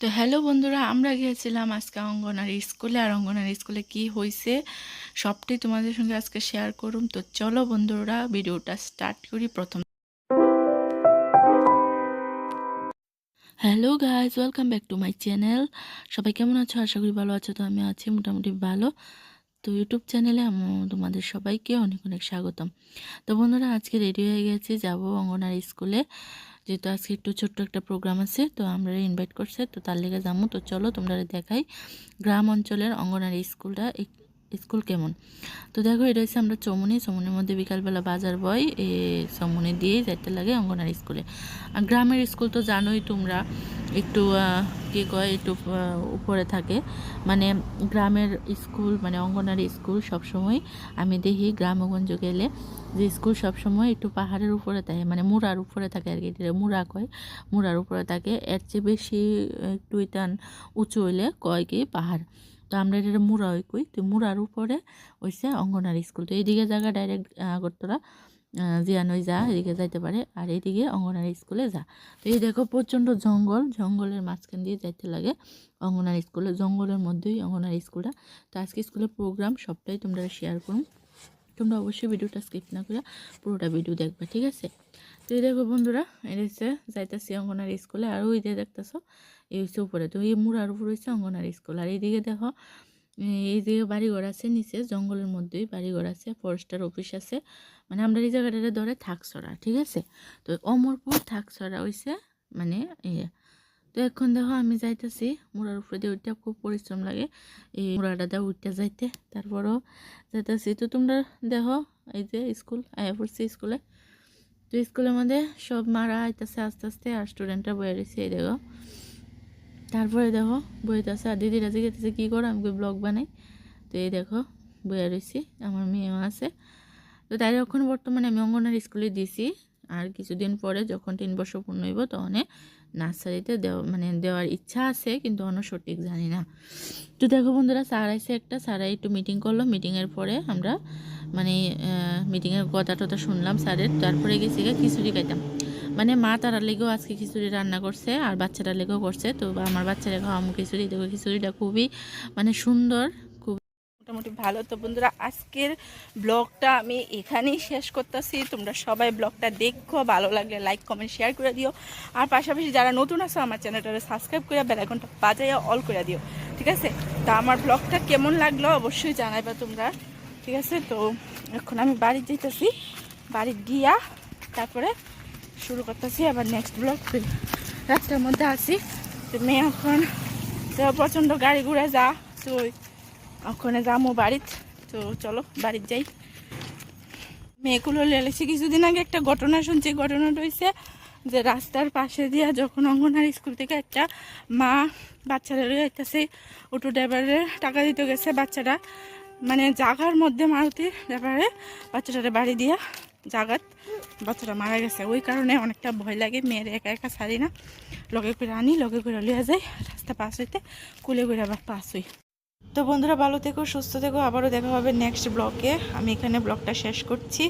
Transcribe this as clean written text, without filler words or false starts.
তো হ্যালো বন্ধুরা, আমরা গিয়েছিলাম আজকে অঙ্গনারী স্কুলে। আর অঙ্গনারী স্কুলে কি হয়েছে সবটাই তোমাদের সঙ্গে আজকে শেয়ার করুম। তো চলো বন্ধুরা, ভিডিওটা স্টার্ট করি। প্রথম hello guys, welcome back to my channel. সবাই কেমন আছো? আশা করি ভালো আছো। তো আমি আছি মোটামুটি ভালো। তো ইউটিউব চ্যানেলে তোমাদের সবাইকে অনেক অনেক স্বাগতম। তো বন্ধুরা, আজকে রেডি হয়ে গেছি, যাব অঙ্গনারী স্কুলে। যেহেতু আজকে একটু ছোট্ট একটা প্রোগ্রাম আছে, তো আমরা ইনভাইট করছে, তো তার লেগে যাবো। তো চলো তোমরা দেখাই গ্রাম অঞ্চলের অঙ্গনারী স্কুলটা স্কুল কেমন। তো দেখো, এটা হচ্ছে আমরা চমুনির মধ্যে বিকালবেলা বাজার বয় এই চমুনি দিয়েই যাইতে লাগে অঙ্গনারী স্কুলে। আর গ্রামের স্কুল তো জানোই তোমরা, একটু কী কয়, একটু উপরে থাকে। মানে গ্রামের স্কুল মানে অঙ্গনারী স্কুল সবসময় আমি দেখি গ্রামগঞ্জ গেলে যে স্কুল সবসময় একটু পাহাড়ের উপরে থাকে, মানে মুড়ার উপরে থাকে আর কি। মুড়া কয়, মুড়ার উপরে থাকে। এর চেয়ে বেশি একটু ইটান উঁচু হইলে কয় কি পাহাড়। তো আমরা এটা মুড়া হই কই। তো মুড়ার উপরে হইছে অঙ্গনারী স্কুল। তো এইদিকে জায়গা ডাইরেক্ট আগরতলা জিয়ানই যা এদিকে যাইতে পারে, আর এইদিকে অঙ্গনারী স্কুলে যা। তো এই দেখো, প্রচণ্ড জঙ্গলের মাঝখান দিয়ে যাইতে লাগে অঙ্গনারী স্কুলে। জঙ্গলের মধ্যেই অঙ্গনারী স্কুলটা। তো আজকে স্কুলের প্রোগ্রাম সবটাই তোমরা শেয়ার করুন। তোমরা অবশ্যই ভিডিওটা স্কিপ না করে পুরোটা ভিডিও দেখবে, ঠিক আছে? তো এই দেখো বন্ধুরা, এই হচ্ছে যাইতেছি অঙ্গনারী স্কুলে। আর ওই যে দেখতেছো, এই হচ্ছে উপরে। তো এই মুড়ার উপর হচ্ছে অঙ্গনারী স্কুল। আর এইদিকে দেখো, এই যে বাড়িঘর আছে নিচে, জঙ্গলের মধ্যেই বাড়িঘর আছে, ফরেস্টার অফিস আছে। মানে আমরা এই জায়গাটাতে ধরে থাকছড়া, ঠিক আছে? তো অমরপুর থাকছড়া হইছে মানে ইয়ে। তো এখন দেখো আমি যাইতেছি মুড়ার উপরে দিয়ে, উঠতে খুব পরিশ্রম লাগে এই মুড়াটা দিয়ে উঠতে যাইতে। তারপরও যাইতেছি। তো তোমরা দেখো, এই যে স্কুল আয়া পড়ছি স্কুলে। তো স্কুলের মধ্যে সব মারা আইতেছে আস্তে আস্তে, আর স্টুডেন্টরা বয়ে রয়েছে, এই দেখো। তারপরে দেখো বইতেছে, আর দিদিরা জিজ্ঞেসে কী করো, আমি ব্লগ বানাই। তো এই দেখো বইয়া রয়েছি, আমার মেয়েও আছে। তো তাই এখন বর্তমানে আমি অঙ্গনারী স্কুলে দিছি। আর কিছুদিন পরে যখন 3 বছর পূর্ণ হইব, তখন নার্সারিতে দেওয়ার ইচ্ছা আছে, কিন্তু অন্য সঠিক জানি না। তো দেখো বন্ধুরা, স্যার আইসে একটা, স্যারা একটু মিটিং করলো। মিটিংয়ের পরে আমরা মানে মিটিংয়ের কথা টথা শুনলাম স্যারের। তারপরে গেছি খিচুড়ি খাইতাম। মানে মা তারা লেগেও আজকে খিচুড়ি রান্না করছে, আর বাচ্চারা লেগেও করছে। তো আমার বাচ্চারা খাওয়ামু খিচুড়ি। দেখো খিচুড়িটা খুবই মানে সুন্দর, খুব মোটামুটি ভালো। তো বন্ধুরা, আজকের ব্লগটা আমি এখানেই শেষ করতেছি। তোমরা সবাই ব্লগটা দেখো, ভালো লাগলে লাইক কমেন্ট শেয়ার করে দিও। আর পাশাপাশি যারা নতুন আছো, আমার চ্যানেলটা সাবস্ক্রাইব করে বেল আইকনটা বাজাইয়া অল করে দিও, ঠিক আছে? তা আমার ব্লগটা কেমন লাগলো অবশ্যই জানাইবা তোমরা, ঠিক আছে? তো এখন আমি বাড়ি যেতেছি, বাড়ি গিয়া তারপরে শুরু করতেছি আবার নেক্সট ব্লগ। রাস্তার মধ্যে আছি। তো মেয়ে এখন প্রচণ্ড গাড়ি ঘুরে যা, তো ওখানে যাবো বাড়িতে। তো চলো বাড়িতে যাই। মেয়েগুলো লেলেছি। কিছুদিন আগে একটা ঘটনা শুনছি। ঘটনাটা হয়েছে যে রাস্তার পাশে দিয়া যখন অঙ্গনারী স্কুল থেকে একটা মা বাচ্চারা যাইতেছে, অটো ড্রাইভারের টাকা দিতে গেছে, বাচ্চাটা মানে জাগার মধ্যে মারুতি ড্রাইভারে বাচ্চাটারে বাড়ি দিয়া জাগাত বাচ্চাটা মারা গেছে। ওই কারণে অনেকটা ভয় লাগে। মেয়ের একা একা ছাড়ি না, লগে করে আনি, লগে করে লিয়া যায়। রাস্তা পাস হইতে কুলে করে আবার পাস হই। তো বন্ধুরা, ভালো থেকো, সুস্থ থেকো। আবারও দেখা হবে নেক্সট ব্লগে। আমি এখানে ব্লগটা শেষ করছি।